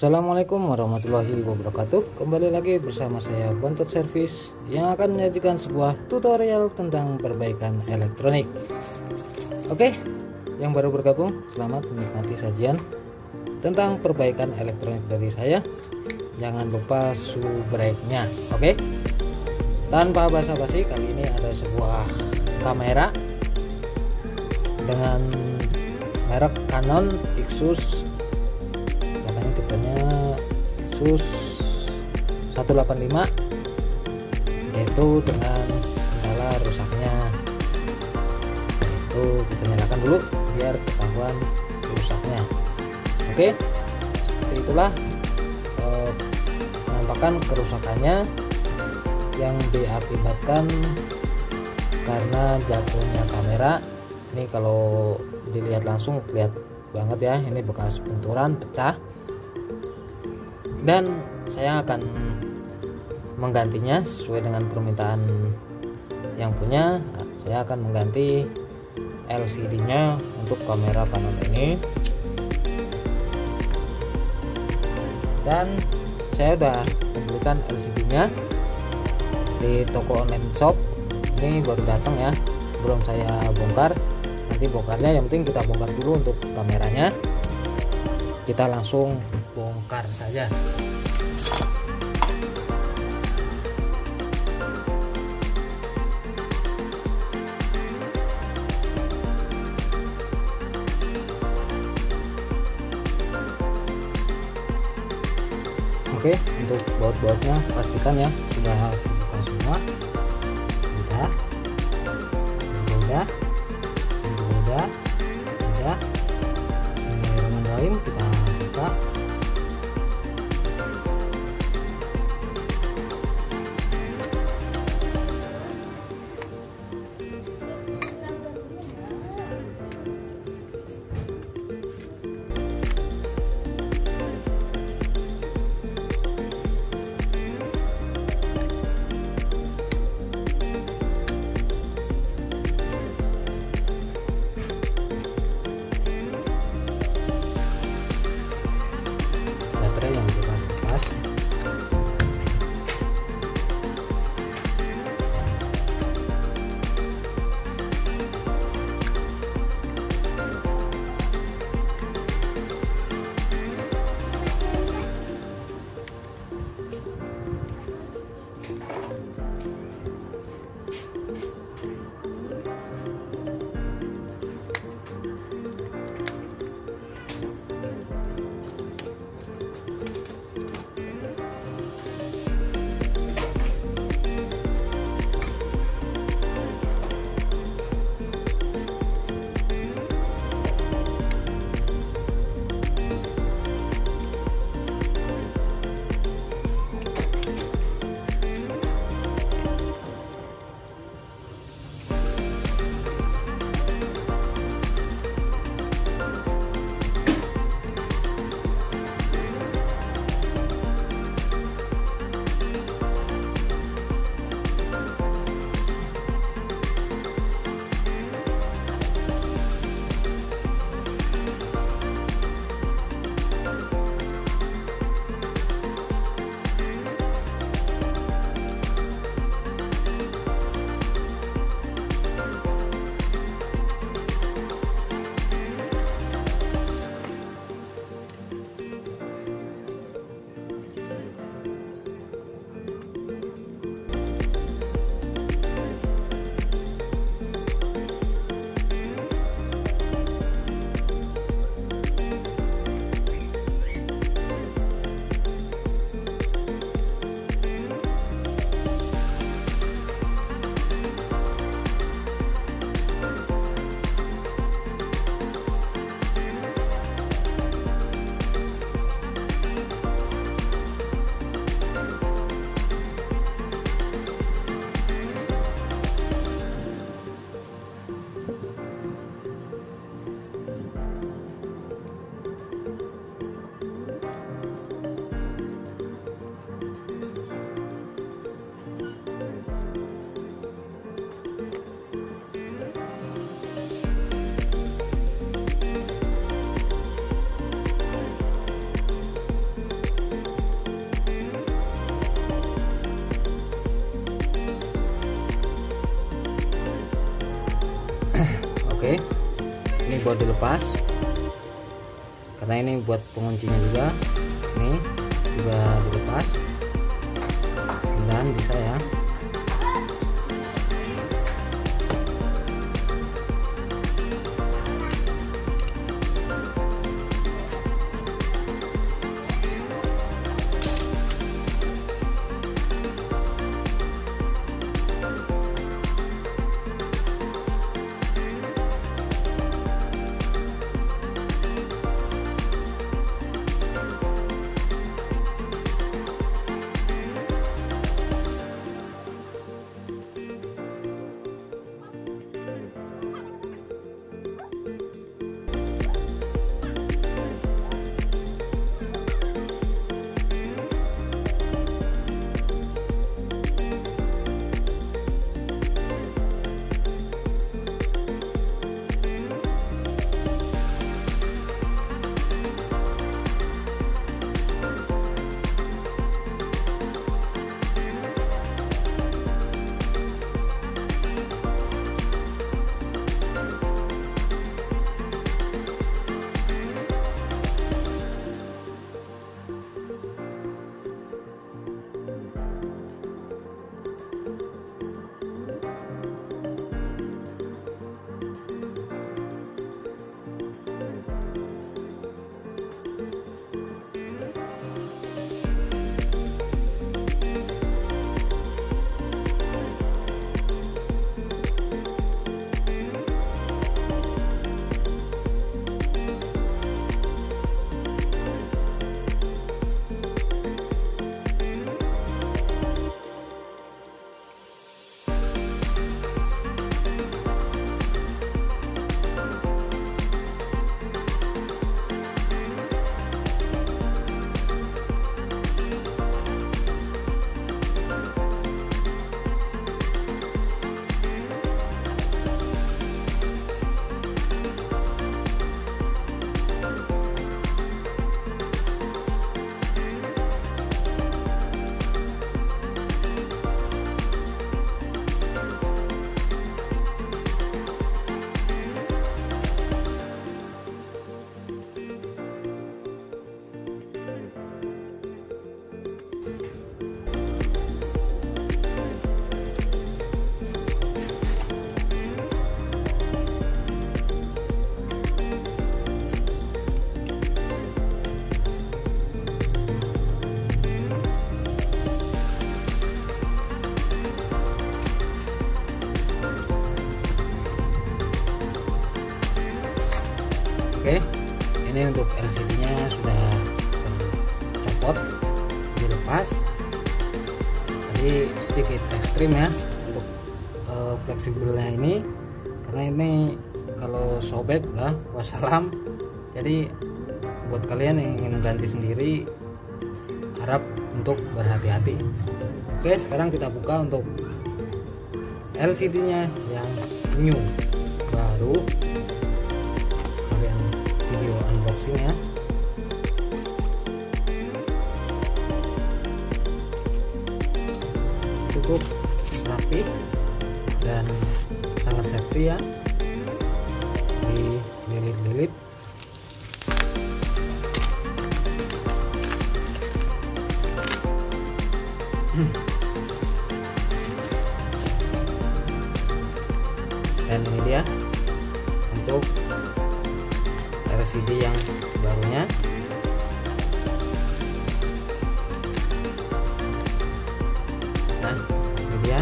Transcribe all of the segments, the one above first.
Assalamualaikum warahmatullahi wabarakatuh. Kembali lagi bersama saya Bontot Service yang akan menyajikan sebuah tutorial tentang perbaikan elektronik. Oke, yang baru bergabung, selamat menikmati sajian tentang perbaikan elektronik dari saya. Jangan lupa subrek-nya. Oke, tanpa basa-basi, kali ini ada sebuah kamera dengan merek Canon ixsus, ixsus 185, yaitu dengan kendala rusaknya. Itu kita nyalakan dulu biar ketahuan rusaknya. Oke, seperti itulah penampakan kerusakannya yang diakibatkan karena jatuhnya kamera. Ini kalau dilihat langsung lihat banget ya, ini bekas benturan pecah, dan saya akan menggantinya sesuai dengan permintaan yang punya. Saya akan mengganti LCD nya untuk kamera Canon ini, dan saya udah membelikan LCD nya di toko online shop. Ini baru datang ya, belum saya bongkar. Nanti bongkarnya, yang penting kita bongkar dulu untuk kameranya. Kita langsung bongkar saja. Oke, untuk baut-bautnya pastikan ya sudah dibuka semua. Udah. Bismillahirrahmanirrahim, kita buka. dilepas karena ini buat penguncinya juga. Nih juga dilepas, mudah-mudahan bisa ya. Oke, ini untuk LCD-nya sudah tercopot, dilepas. Jadi sedikit ekstrim ya untuk fleksibelnya ini, karena ini kalau sobek lah wassalam. Jadi buat kalian yang ingin ganti sendiri, harap untuk berhati-hati. Oke, sekarang kita buka untuk LCD-nya yang new, baru. Kalian video unboxing ya. Cukup rapi dan sangat safety ya, dililit-lilit. Dan ini dia untuk LCD yang barunya. Nah, ini dia,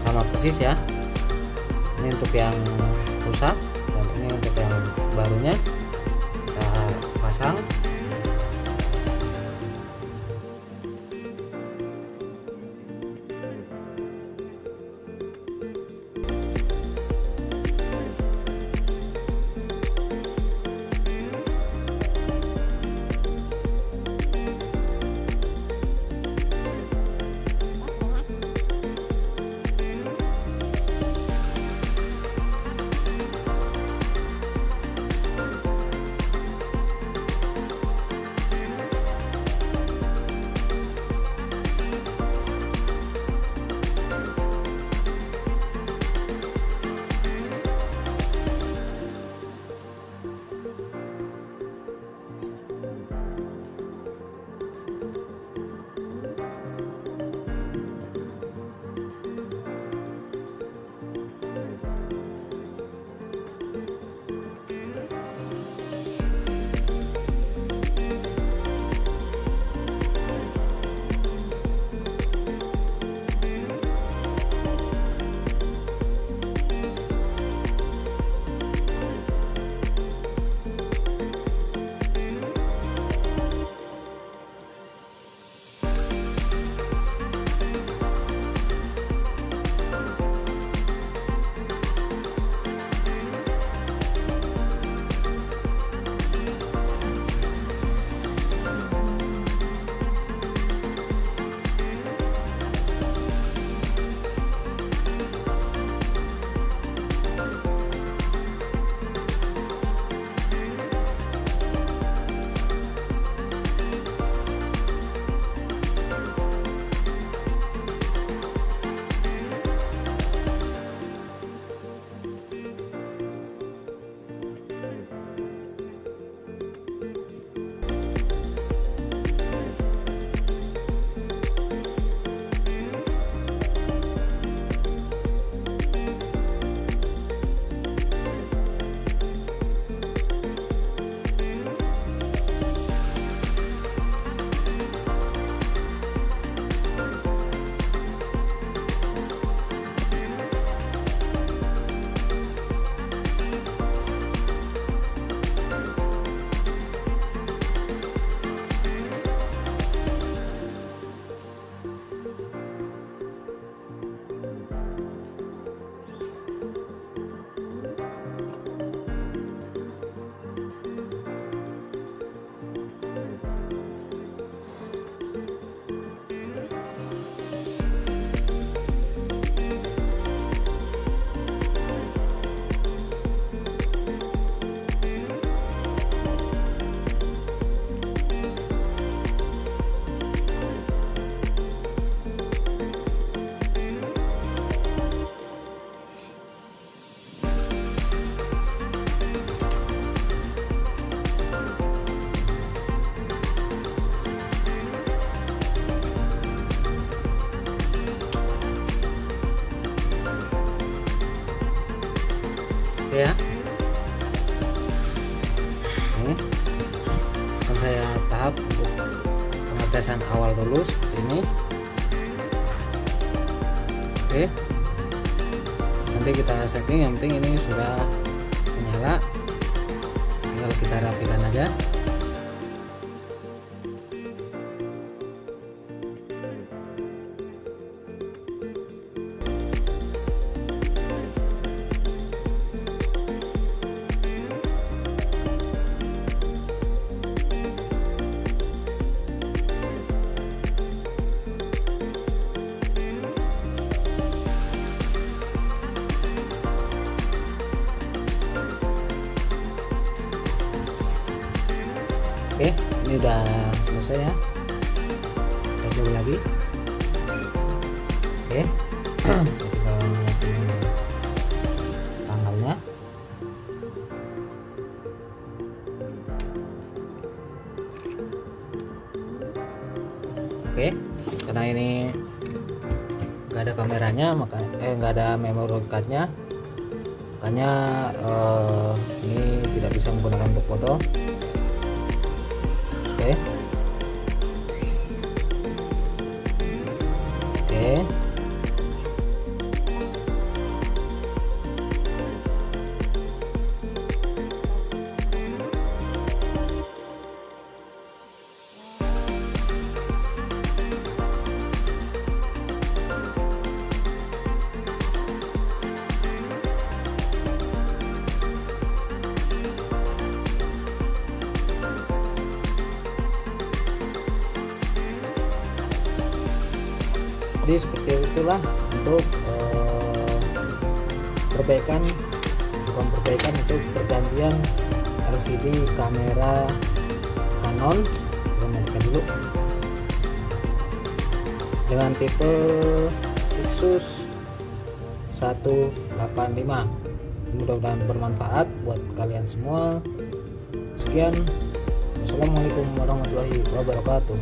sama persis ya. Ini untuk yang rusak dan ini untuk yang barunya. Kita pasang. tahap untuk pengetesan awal dulu seperti ini. Oke, nanti kita setting, yang penting ini sudah menyala, tinggal kita rapikan aja. Oke, ini udah selesai ya. Kita coba lagi. Oke, kita nyeting tanggalnya. Oke, karena ini nggak ada kameranya, maka nggak ada memory cardnya, makanya ini tidak bisa menggunakan untuk foto. Oke. Jadi seperti itulah untuk perbaikan, bukan perbaikan, itu pergantian LCD kamera Canon. Kita matikan dulu dengan tipe ixsus 185. Mudah-mudahan bermanfaat buat kalian semua. Sekian, wassalamualaikum warahmatullahi wabarakatuh.